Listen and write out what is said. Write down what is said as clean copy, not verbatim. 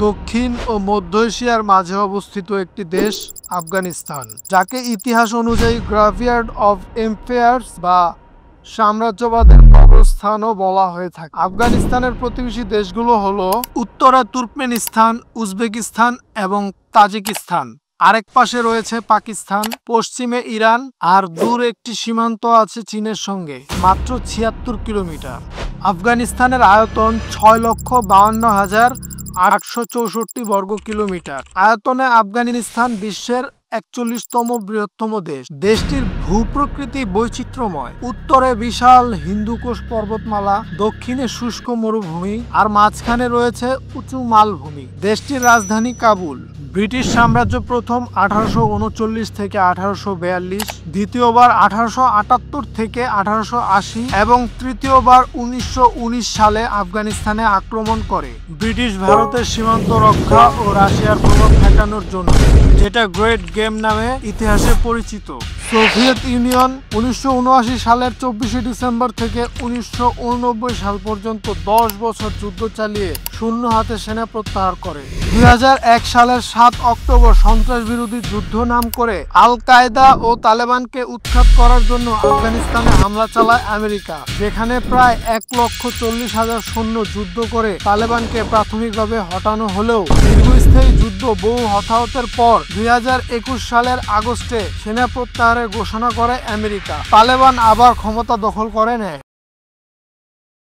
দক্ষিণ ও মধ্য এশিয়ার মাঝে অবস্থিত একটি দেশ আফগানিস্তান, যাকে ইতিহাস অনুযায়ী গ্রাভইয়ার্ড অফ এম্পায়ার্স বা সাম্রাজ্যবাদের কবরস্থানও বলা হয়ে থাকে। আফগানিস্তানের প্রতিবেশী দেশগুলো হলো উত্তরে তুর্কমেনিস্তান, উজবেকিস্তান এবং তাজিকিস্তান। আরেক পাশে রয়েছে পাকিস্তান, পশ্চিমে ইরান, আর দূর একটি সীমান্ত আছে চীনের সঙ্গে, মাত্র ৭৬ কিলোমিটার। আফগানিস্তানের আয়তন ৬,৫২,৮৬৪ বর্গ কিলোমিটার। আয়তনে আফগানিস্তান বিশ্বের ৪১তম বৃহত্তম দেশ। দেশটির ভূপ্রকৃতি বৈচিত্র্যময়। উত্তরে বিশাল হিন্দুকুশ পর্বতমালা, দক্ষিণে শুষ্ক মরুভূমি, আর মাঝখানে রয়েছে উঁচু মালভূমি। দেশটির রাজধানী কাবুল। ব্রিটিশ সাম্রাজ্য প্রথম ১৮৩৯ থেকে ১৮৪২, দ্বিতীয়বার ১৮৭৮ থেকে ১৮৮০ এবং তৃতীয়বার ১৯১৯ সালে আফগানিস্তানে আক্রমণ করে, ব্রিটিশ ভারতের সীমান্ত রক্ষা ও রাশিয়ার প্রভাব ঠেকানোর জন্য, যেটা গ্রেট গেম নামে ইতিহাসে পরিচিত। সোভিয়েত ইউনিয়ন ১৯৭৯ সালের ২৪শে ডিসেম্বর থেকে ১৯৮৯ সাল পর্যন্ত ১০ বছর যুদ্ধ চালিয়ে শূন্য হাতে সেনা প্রত্যাহার করে। ২০০১ সালের ৭ অক্টোবর সন্ত্রাস বিরোধী যুদ্ধ নাম করে আল কায়দা ও তালেবানকে উৎখাত করার জন্য আফগানিস্তানে হামলা চালায় আমেরিকা, যেখানে প্রায় ১,৪০,০০০ সৈন্য যুদ্ধ করে তালেবানকে প্রাথমিকভাবে হটানো হলেও দীর্ঘস্থায়ী যুদ্ধ বহু হতাহতের পর ২০২১ সালের আগস্টে সেনা প্রত্যাহারের ঘোষণা করে আমেরিকা। তালেবান আবার ক্ষমতা দখল করে নেয়।